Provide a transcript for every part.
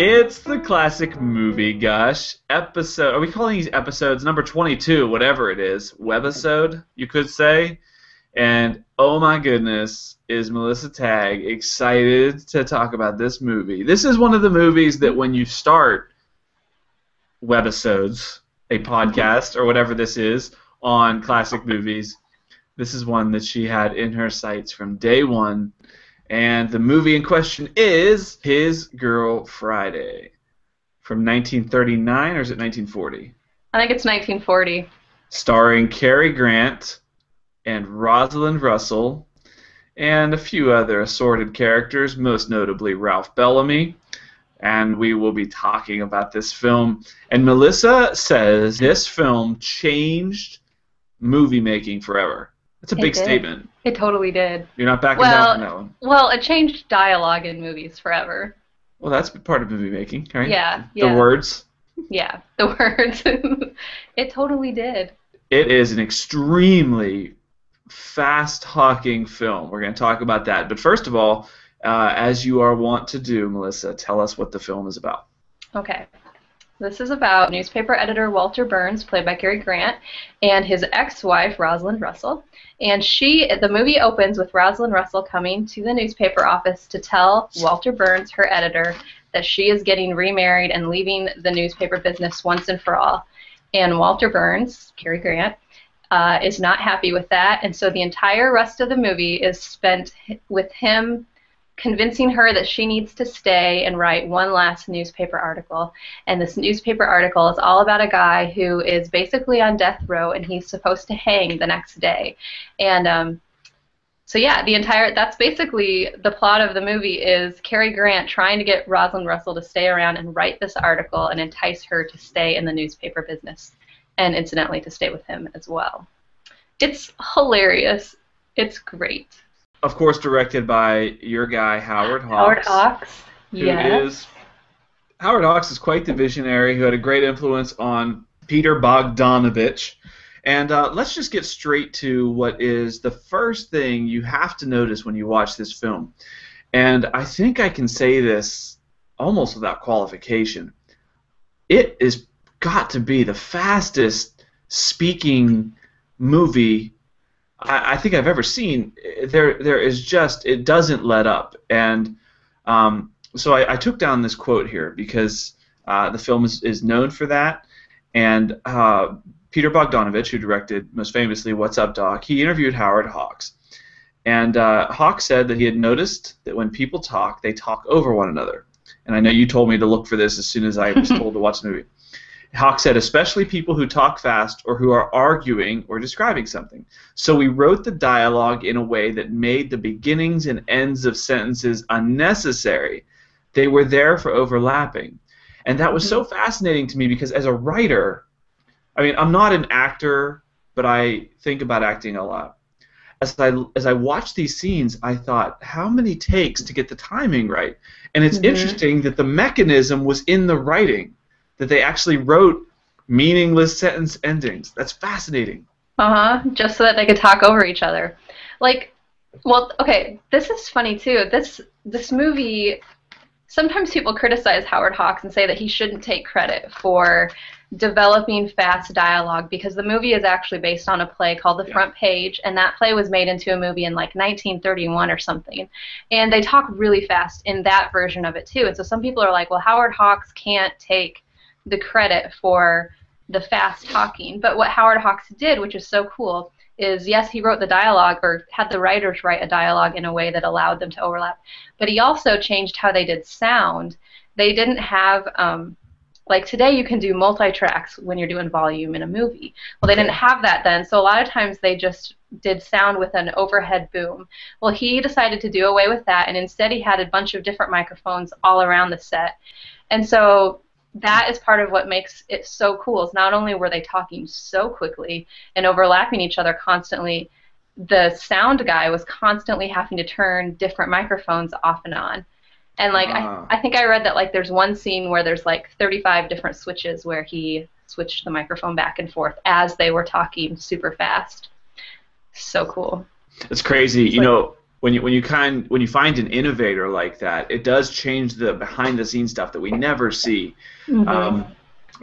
It's the classic movie, Gush. Episode, are we calling these episodes number 22, whatever it is? Webisode, you could say. And oh my goodness, is Melissa Tagg excited to talk about this movie. This is one of the movies that when you start Webisodes, a podcast, or whatever this is, on classic movies, this is one that she had in her sights from day one. And the movie in question is His Girl Friday from 1939, or is it 1940? I think it's 1940. Starring Cary Grant and Rosalind Russell and a few other assorted characters, most notably Ralph Bellamy. And we will be talking about this film. And Melissa says this film changed movie making forever. That's a big statement. It totally did. You're not backing down from that one. Well, it changed dialogue in movies forever. Well, that's part of movie making, right? Yeah. The words. Yeah, the words. It totally did. It is an extremely fast-talking film. We're going to talk about that. But first of all, as you are wont to do, Melissa, tell us what the film is about. Okay. This is about newspaper editor Walter Burns, played by Cary Grant, and his ex-wife, Rosalind Russell. And the movie opens with Rosalind Russell coming to the newspaper office to tell Walter Burns, her editor, that she is getting remarried and leaving the newspaper business once and for all. And Walter Burns, Cary Grant, is not happy with that, and so the entire rest of the movie is spent with him convincing her that she needs to stay and write one last newspaper article. And this newspaper article is all about a guy who is basically on death row, and he's supposed to hang the next day. And so yeah, that's basically the plot of the movie, is Cary Grant trying to get Rosalind Russell to stay around and write this article and entice her to stay in the newspaper business, and incidentally to stay with him as well. It's hilarious. It's great. Of course, directed by your guy, Howard Hawks. Howard Hawks, yes. Howard Hawks is quite the visionary who had a great influence on Peter Bogdanovich. And let's just get straight to what is the first thing you have to notice when you watch this film. And I think I can say this almost without qualification. It is got to be the fastest speaking movie I think I've ever seen. There is just, it doesn't let up. And so I took down this quote here because the film is known for that. And Peter Bogdanovich, who directed most famously What's Up, Doc, he interviewed Howard Hawks. And Hawks said that he had noticed that when people talk, they talk over one another. And I know you told me to look for this as soon as I was told to watch the movie. Hawks said, especially people who talk fast or who are arguing or describing something. So we wrote the dialogue in a way that made the beginnings and ends of sentences unnecessary. They were there for overlapping. And that was so fascinating to me because as a writer, I mean, I'm not an actor, but I think about acting a lot. As I watched these scenes, I thought, how many takes to get the timing right? And it's interesting that the mechanism was in the writing, that they actually wrote meaningless sentence endings. That's fascinating. Just so that they could talk over each other. Like, well, okay, this is funny too. This movie, sometimes people criticize Howard Hawks and say that he shouldn't take credit for developing fast dialogue because the movie is actually based on a play called The Front Page, and that play was made into a movie in like 1931 or something. And they talk really fast in that version of it too. And so some people are like, well, Howard Hawks can't take the credit for the fast talking. But what Howard Hawks did, which is so cool, is yes, he wrote the dialogue or had the writers write a dialogue in a way that allowed them to overlap. But he also changed how they did sound. They didn't have, like today you can do multi-tracks when you're doing volume in a movie. Well, they didn't have that then, so a lot of times they just did sound with an overhead boom. Well, he decided to do away with that, and instead he had a bunch of different microphones all around the set. And so that is part of what makes it so cool, is not only were they talking so quickly and overlapping each other constantly, the sound guy was constantly having to turn different microphones off and on. And like I think I read that like there's one scene where there's like 35 different switches where he switched the microphone back and forth as they were talking super fast. So cool. It's crazy. It's when you find an innovator like that, it does change the behind the scenes stuff that we never see. Mm-hmm.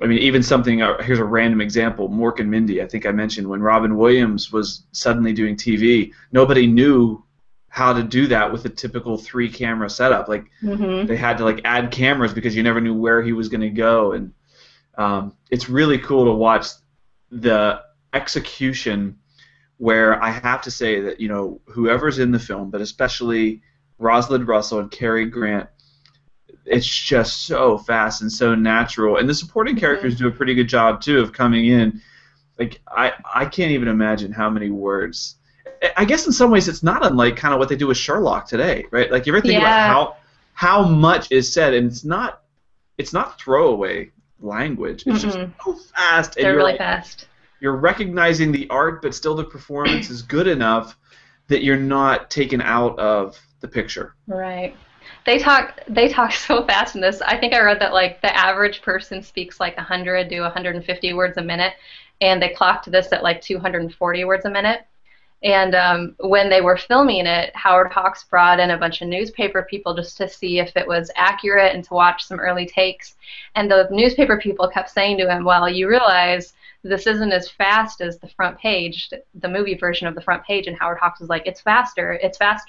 I mean, even something. Here's a random example: Mork and Mindy. I think I mentioned when Robin Williams was suddenly doing TV, nobody knew how to do that with a typical 3-camera setup. Like Mm-hmm. they had to like add cameras because you never knew where he was going to go, and it's really cool to watch the execution. Where I have to say that whoever's in the film, but especially Rosalind Russell and Cary Grant, it's just so fast and so natural, and the supporting characters do a pretty good job too of coming in. Like I can't even imagine how many words. I guess in some ways it's not unlike kind of what they do with Sherlock today, right? Like you ever think about how much is said, and it's not throwaway language. It's just so fast, and They're really fast. You're recognizing the art, but still the performance is good enough that you're not taken out of the picture. Right. They talk so fast in this. I think I read that like the average person speaks like 100 to 150 words a minute, and they clocked this at like 240 words a minute. And when they were filming it, Howard Hawks brought in a bunch of newspaper people just to see if it was accurate and to watch some early takes. And the newspaper people kept saying to him, well, you realize this isn't as fast as the front page, the movie version of the front page. And Howard Hawks was like, it's faster,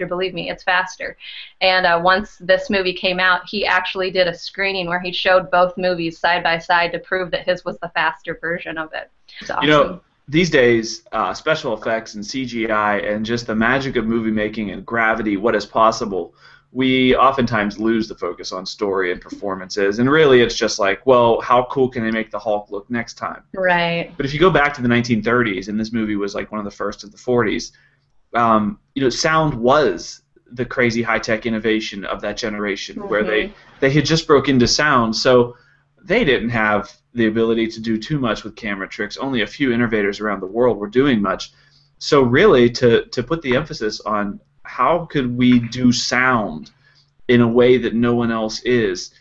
believe me, it's faster. And once this movie came out, he actually did a screening where he showed both movies side by side to prove that his was the faster version of it. It's awesome. These days, special effects and CGI and just the magic of movie making and gravity, what is possible, we oftentimes lose the focus on story and performances, and really it's just like, well, how cool can they make the Hulk look next time? Right. But if you go back to the 1930s, and this movie was like one of the first of the 40s, sound was the crazy high-tech innovation of that generation, where they had just broke into sound, so they didn't have the ability to do too much with camera tricks. Only a few innovators around the world were doing much. So really, to put the emphasis on how could we do sound in a way that no one else is,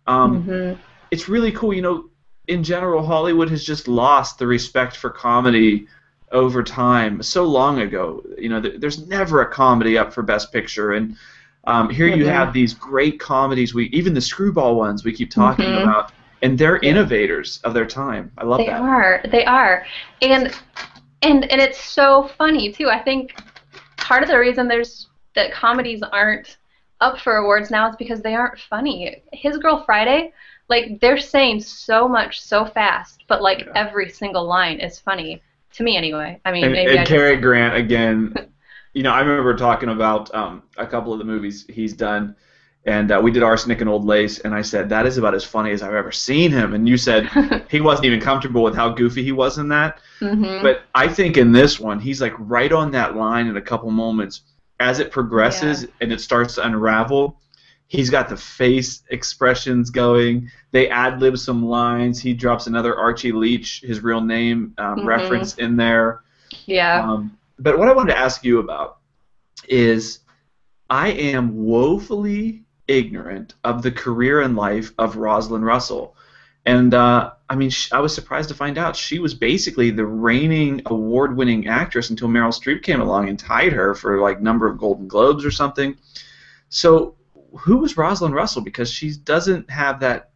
it's really cool. In general, Hollywood has just lost the respect for comedy over time so long ago. There's never a comedy up for Best Picture, and here you have these great comedies, even the screwball ones we keep talking about, and they're innovators of their time. I love that. They are, and it's so funny too. I think part of the reason that comedies aren't up for awards now is because they aren't funny. His Girl Friday, like they're saying so much so fast, but like every single line is funny to me anyway. I mean, and Cary Grant again. I remember talking about a couple of the movies he's done. And we did Arsenic and Old Lace, and I said, that is about as funny as I've ever seen him. And you said he wasn't even comfortable with how goofy he was in that. But I think in this one, he's like right on that line in a couple moments. As it progresses and it starts to unravel, he's got the face expressions going. They ad-lib some lines. He drops another Archie Leach, his real name, reference in there. Yeah. But what I wanted to ask you about is I am woefully ignorant of the career and life of Rosalind Russell. And, I was surprised to find out she was basically the reigning award-winning actress until Meryl Streep came along and tied her for, like, number of Golden Globes or something. So who was Rosalind Russell? Because she doesn't have that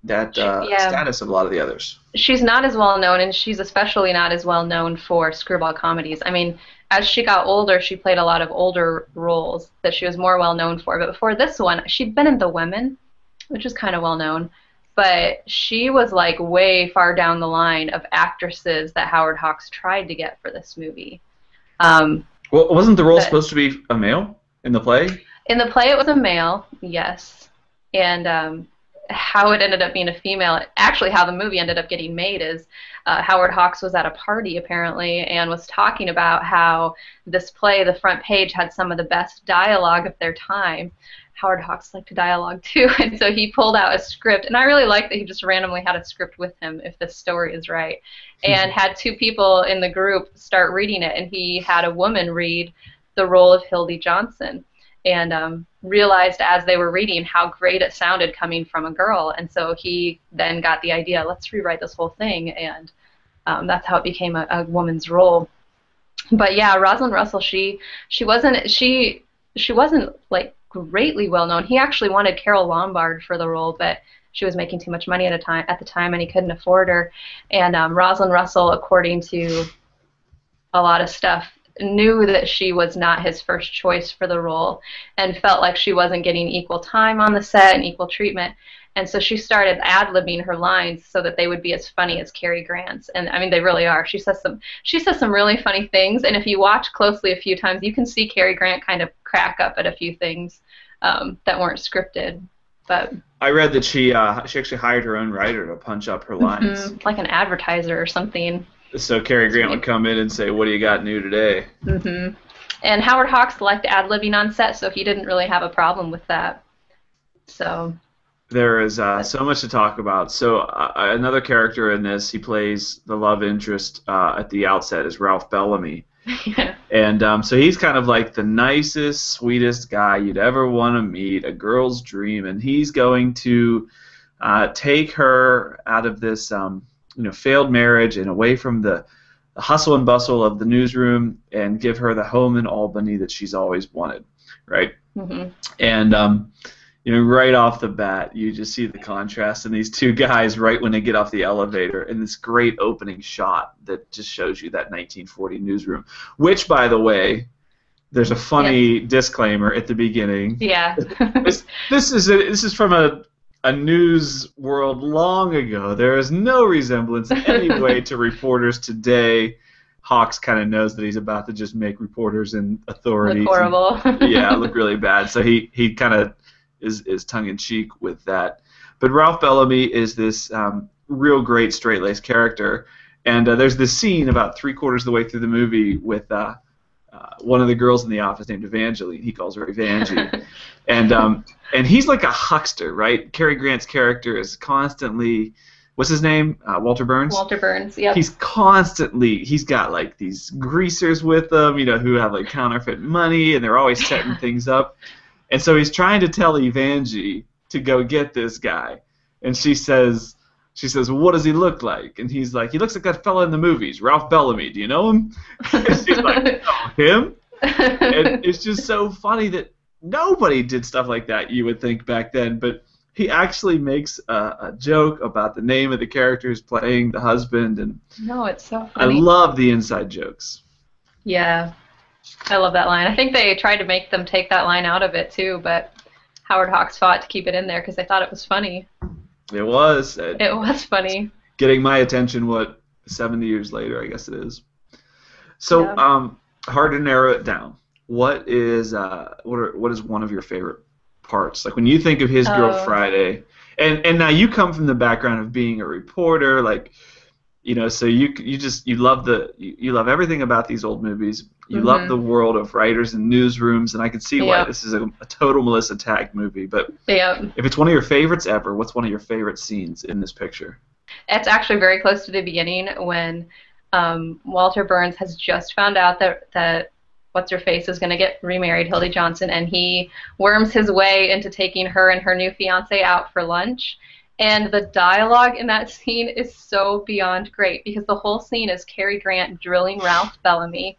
status of a lot of the others. She's not as well known, and she's especially not as well known for screwball comedies. I mean, as she got older, she played a lot of older roles that she was more well known for. But before this one, she'd been in The Women, which is kind of well known. But she was like way far down the line of actresses that Howard Hawks tried to get for this movie. Well, wasn't the role supposed to be a male in the play? In the play, it was a male, yes. And how it ended up being a female, actually how the movie ended up getting made is Howard Hawks was at a party apparently and was talking about how this play, The Front Page, had some of the best dialogue of their time. Howard Hawks liked dialogue too, and so he pulled out a script, and I really like that he just randomly had a script with him if this story is right, and had two people in the group start reading it, and he had a woman read the role of Hildy Johnson, and realized as they were reading how great it sounded coming from a girl, and so he then got the idea, let's rewrite this whole thing, and that's how it became a woman's role. But yeah, Rosalind Russell, she she wasn't like greatly well known. He actually wanted Carol Lombard for the role, but she was making too much money at the time, and he couldn't afford her. And Rosalind Russell, according to a lot of stuff, knew that she was not his first choice for the role and felt like she wasn't getting equal time on the set and equal treatment. And so she started ad-libbing her lines so that they would be as funny as Cary Grant's. And I mean, they really are. She says some really funny things. And if you watch closely a few times, you can see Cary Grant kind of crack up at a few things that weren't scripted. But I read that she actually hired her own writer to punch up her lines. Like an advertiser or something. So Cary Grant would come in and say, "What do you got new today?" And Howard Hawks liked ad-libbing on set, so he didn't really have a problem with that. So there is so much to talk about. So another character in this, he plays the love interest at the outset, is Ralph Bellamy. Yeah. And so he's kind of like the nicest, sweetest guy you'd ever want to meet, a girl's dream, and he's going to take her out of this failed marriage and away from the hustle and bustle of the newsroom and give her the home in Albany that she's always wanted, right? And right off the bat, you just see the contrast in these two guys right when they get off the elevator, and this great opening shot that just shows you that 1940 newsroom. Which, by the way, there's a funny disclaimer at the beginning. Yeah. This is from a news world long ago. There is no resemblance in any way to reporters today. Hawks kind of knows that he's about to just make reporters and authorities look horrible. look really bad. So he kind of is tongue-in-cheek with that. But Ralph Bellamy is this real great straight-laced character. And there's this scene about three-quarters of the way through the movie with one of the girls in the office named Evangeline. He calls her Evangie. And he's like a huckster, right? Cary Grant's character is constantly, what's his name? Walter Burns? Walter Burns, yep. He's got like these greasers with him, who have like counterfeit money, and they're always setting things up. And so he's trying to tell Evangie to go get this guy. And she says, "Well, what does he look like?" And he's like, "He looks like that fella in the movies, Ralph Bellamy. Do you know him?" And she's like, "Oh, him?" And it's just so funny that nobody did stuff like that, you would think, back then. But he actually makes a joke about the name of the character who's playing the husband. And no, it's so funny. I love the inside jokes. Yeah. I love that line. I think they tried to make them take that line out of it, too, but Howard Hawks fought to keep it in there because they thought it was funny. It was. It was funny. Getting my attention, 70 years later, I guess it is. So, hard to narrow it down. What is one of your favorite parts? Like when you think of His Girl Friday, and now you come from the background of being a reporter, like, so you love everything about these old movies. You love the world of writers and newsrooms, and I can see why this is a total Melissa Tagg movie. But if it's one of your favorites ever, what's one of your favorite scenes in this picture? It's actually very close to the beginning when Walter Burns has just found out that what's-her-face is going to get remarried, Hildy Johnson, and he worms his way into taking her and her new fiancé out for lunch. And the dialogue in that scene is so beyond great because the whole scene is Cary Grant drilling Ralph Bellamy.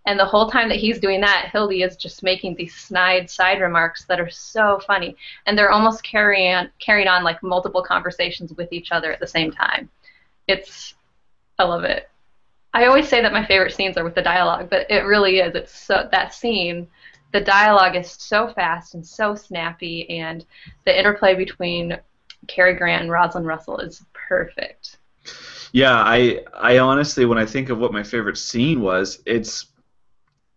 And the whole time that he's doing that, Hildy is just making these snide side remarks that are so funny. And they're almost carrying on like multiple conversations with each other at the same time. I love it. I always say that my favorite scenes are with the dialogue, but it really is. That scene, the dialogue is so fast and so snappy, and the interplay between Cary Grant and Rosalind Russell is perfect. Yeah, I honestly, when I think of what my favorite scene was, it's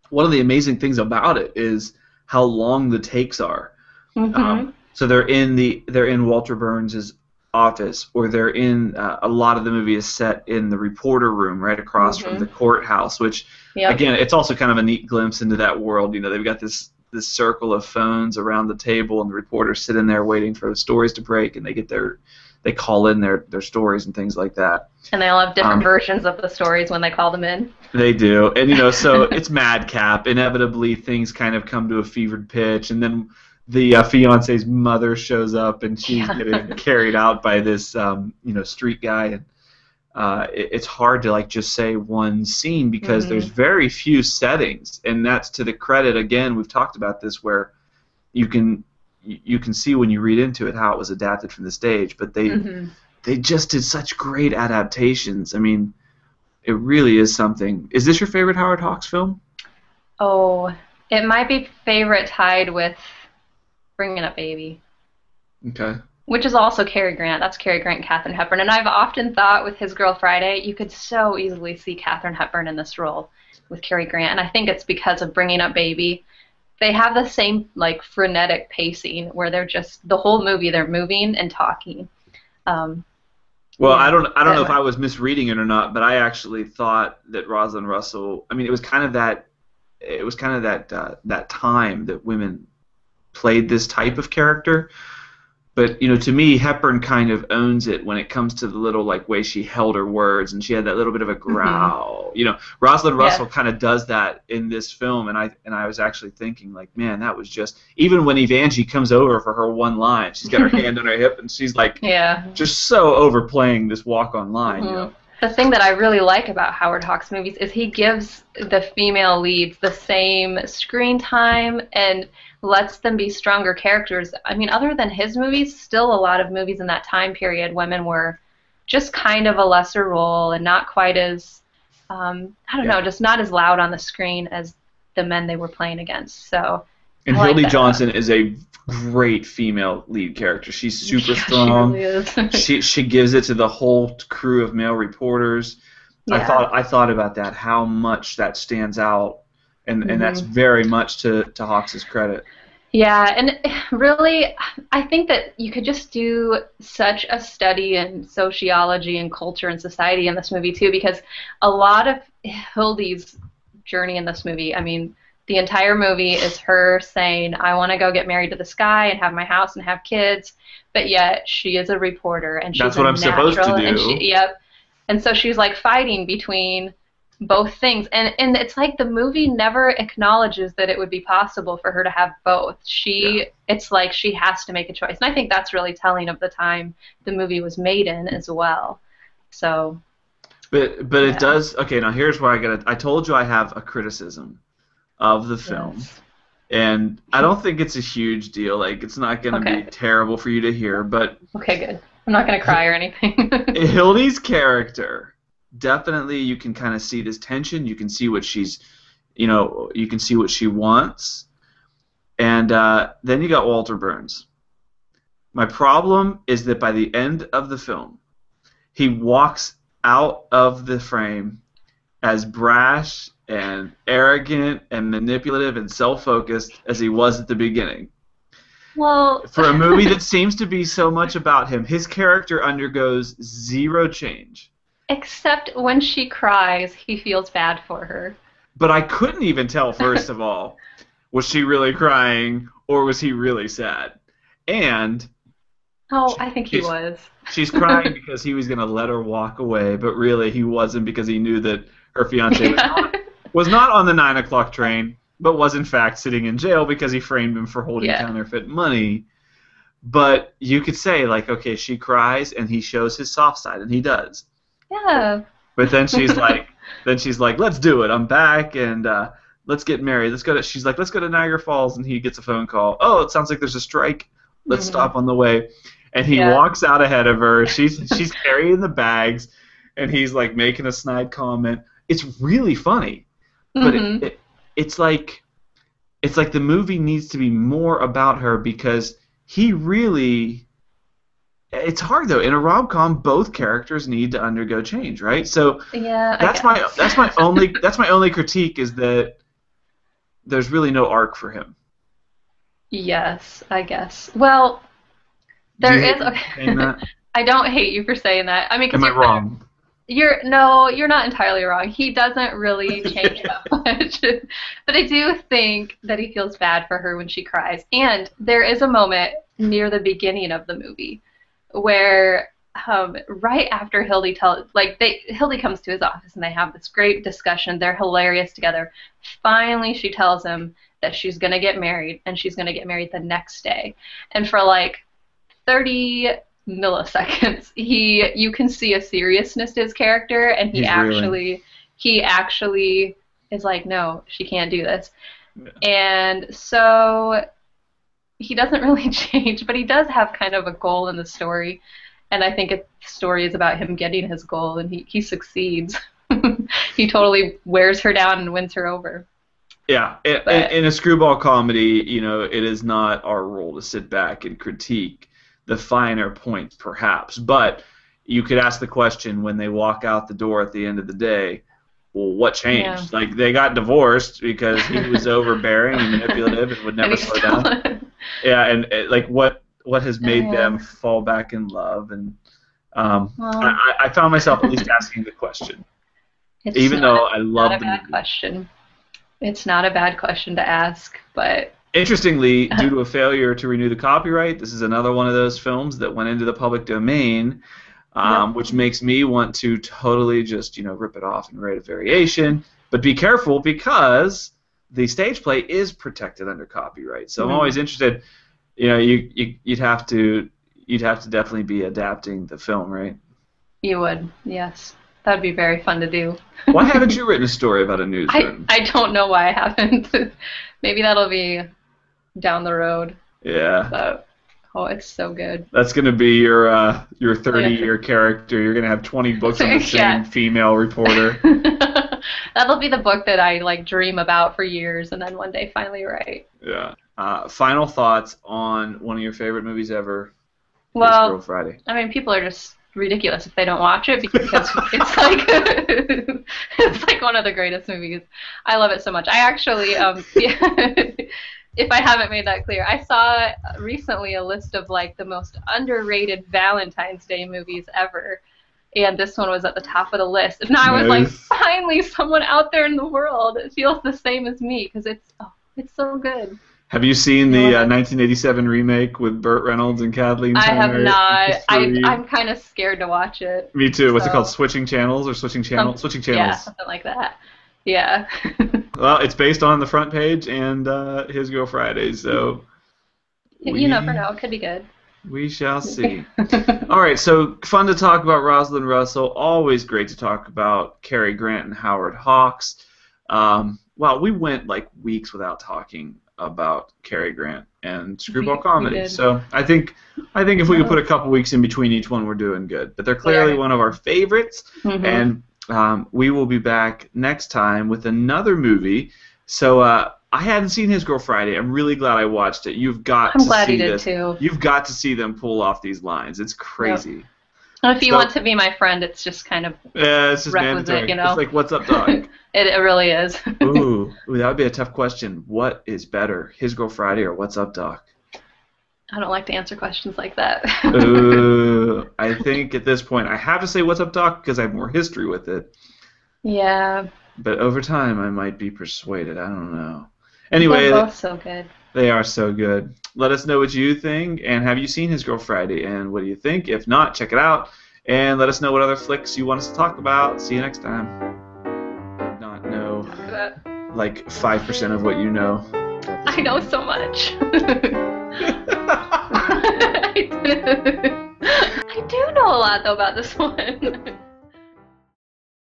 one of the amazing things about it is how long the takes are. So they're in Walter Burns' office, or they're in a lot of the movie is set in the reporter room right across from the courthouse, which again, it's also kind of a neat glimpse into that world. They've got this circle of phones around the table, and the reporters sit in there waiting for the stories to break, and they call in their stories and things like that. And they all have different versions of the stories when they call them in. They do. And, so it's madcap. Inevitably, things kind of come to a fevered pitch, and then the fiancé's mother shows up, and she's getting carried out by this, street guy. it's hard to like just say one scene because there's Hmm. very few settings, and that's to the credit again. We've talked about this where you can you can see when you read into it how it was adapted from the stage, but Hmm. they just did such great adaptations. I mean, it really is something. Is this your favorite Howard Hawks film? Oh, it might be favorite tied with Bringing Up Baby, Okay. which is also Cary Grant. That's Cary Grant and Katharine Hepburn. And I've often thought with His Girl Friday, you could so easily see Katharine Hepburn in this role with Cary Grant. And I think it's because of Bringing Up Baby. They have the same like frenetic pacing where they're just the whole movie they're moving and talking. Um, Well, yeah. I don't know if Anyway. I was misreading it or not, but I actually thought that Rosalind Russell. I mean, it was kind of that time that women played this type of character. But to me, Hepburn kind of owns it when it comes to the little like way she held her words, and she had that little bit of a Hmm. growl. Rosalind Russell Yes. kind of does that in this film, and I was actually thinking like, man, that was just even when Evangie comes over for her one line, she's got her hand on her hip, and she's like Yeah. just so overplaying this walk on line. Hmm. The thing that I really like about Howard Hawks movies is he gives the female leads the same screen time and lets them be stronger characters. I mean, other than his movies, still a lot of movies in that time period, women were just kind of a lesser role and not quite as, I don't Yeah. know, just not as loud on the screen as the men they were playing against. So And I like Hildy that about Johnson him. is a great female lead character. She's super Yeah, she strong. really is. She gives it to the whole crew of male reporters. Yeah. I thought about that, how much that stands out, and that's Hmm. very much to Hawks's credit. Yeah, and really, I think that you could just do such a study in sociology and culture and society in this movie too, because a lot of Hildy's journey in this movie, I mean, the entire movie is her saying, I want to go get married to this guy and have my house and have kids, but yet she is a reporter and she's That's a what I'm supposed to natural, and do. yep, and so she's like fighting between both things, and it's like the movie never acknowledges that it would be possible for her to have both. Yeah. It's like she has to make a choice, and I think that's really telling of the time the movie was made in as well. So But it yeah. does. Okay, now here's where I told you I have a criticism of the film, Yes. and I don't think it's a huge deal. Like it's not going to be Okay. terrible for you to hear, but Okay, good. I'm not gonna cry or anything. Hildy's character, definitely you can kind of see this tension. You can see what you can see what she wants, and then you got Walter Burns. My problem is that by the end of the film, he walks out of the frame as brash and arrogant and manipulative and self-focused as he was at the beginning. Well, For a movie that seems to be so much about him, his character undergoes zero change. except when she cries, he feels bad for her. But I couldn't even tell, first of all, was she really crying or was he really sad? And Oh, I think he she's, was. she's crying because he was going to let her walk away, but really he wasn't because he knew that her fiance Yeah. was not on the 9 o'clock train, but was in fact sitting in jail because he framed him for holding Yeah. counterfeit money. But you could say, like, okay, she cries and he shows his soft side, and he does. Yeah. But then she's like, let's do it. I'm back, and let's get married. Let's go to. She's like, let's go to Niagara Falls, and he gets a phone call. Oh, it sounds like there's a strike. Let's Hmm. stop on the way. And he Yeah. walks out ahead of her. She's carrying the bags, and he's like making a snide comment. It's really funny, but Hmm. it's like the movie needs to be more about her because he really. It's hard though. In a rom-com, both characters need to undergo change, right? So Yeah, I guess. that's my only critique is that there's really no arc for him. Yes, I guess. Well, Do there you hate is. me for saying Okay. that? I don't hate you for saying that. I mean, Am because I wrong? you're no, you're not entirely wrong. He doesn't really change that much, but I do think that he feels bad for her when she cries. And there is a moment near the beginning of the movie where right after Hildy comes to his office and they have this great discussion. They're hilarious together. Finally, she tells him that she's gonna get married and she's gonna get married the next day. And for like 30 milliseconds. You can see a seriousness to his character, and he actually is like, no, she can't do this. Yeah. And so he doesn't really change, but he does have kind of a goal in the story, and I think the story is about him getting his goal, and he succeeds. He totally wears her down and wins her over. Yeah, in a screwball comedy, it is not our role to sit back and critique the finer points, perhaps. But you could ask the question when they walk out the door at the end of the day, well, what changed? Yeah. Like, they got divorced because he was overbearing and manipulative and would never slow down. Yeah, and like, what has made them fall back in love? And I found myself at least asking the question, even though I love the movie. It's not a bad question. It's not a bad question to ask, but... Interestingly, due to a failure to renew the copyright, this is another one of those films that went into the public domain, which makes me want to totally just, rip it off and write a variation. But be careful, because the stage play is protected under copyright. So I'm always interested. You'd have to definitely be adapting the film, right? You would, yes. That'd be very fun to do. Why haven't you written a story about a newsroom? I don't know why I haven't. Maybe that'll be down the road. Yeah. But, it's so good. That's going to be your 30-year character. You're going to have 20 books on the same female reporter. That'll be the book that I dream about for years and then one day finally write. Yeah. Final thoughts on one of your favorite movies ever, Well, Girl Friday. I mean, people are just ridiculous if they don't watch it, because it's like it's like one of the greatest movies. I love it so much. I actually if I haven't made that clear, I saw recently a list of the most underrated Valentine's Day movies ever, and this one was at the top of the list. And I was like, finally someone out there in the world feels the same as me, because it's so good. Have you seen the 1987 remake with Burt Reynolds and Kathleen Turner? I have not. I'm kind of scared to watch it. Me too. What's it called? Switching Channels or Switching Channels? Switching Channels. Yeah, something like that. Yeah. Well, it's based on the front page and His Girl Friday, so... You never know. It could be good. We shall see. All right, so fun to talk about Rosalind Russell. Always great to talk about Cary Grant and Howard Hawks. Well, we went weeks without talking about Cary Grant and screwball comedy. So I think if we could put a couple weeks in between each one, we're doing good. But they're clearly one of our favorites, and we will be back next time with another movie. So I hadn't seen His Girl Friday. I'm really glad I watched it. I'm glad you did too. You've got to see them pull off these lines. It's crazy. Yep. And if you want to be my friend, it's just kind of it's just requisite, mandatory. It's like, what's up, dog? It really is. Ooh, that would be a tough question. What is better, His Girl Friday or What's Up, Doc? I don't like to answer questions like that. Ooh, I think at this point I have to say What's Up, Doc, because I have more history with it. Yeah. But over time, I might be persuaded. I don't know. Anyway, they're both so good. They are so good. Let us know what you think, and have you seen His Girl Friday, and what do you think? If not, check it out, and let us know what other flicks you want us to talk about. See you next time. Not know 5% of what you know. I know so much. I do know a lot though about this one.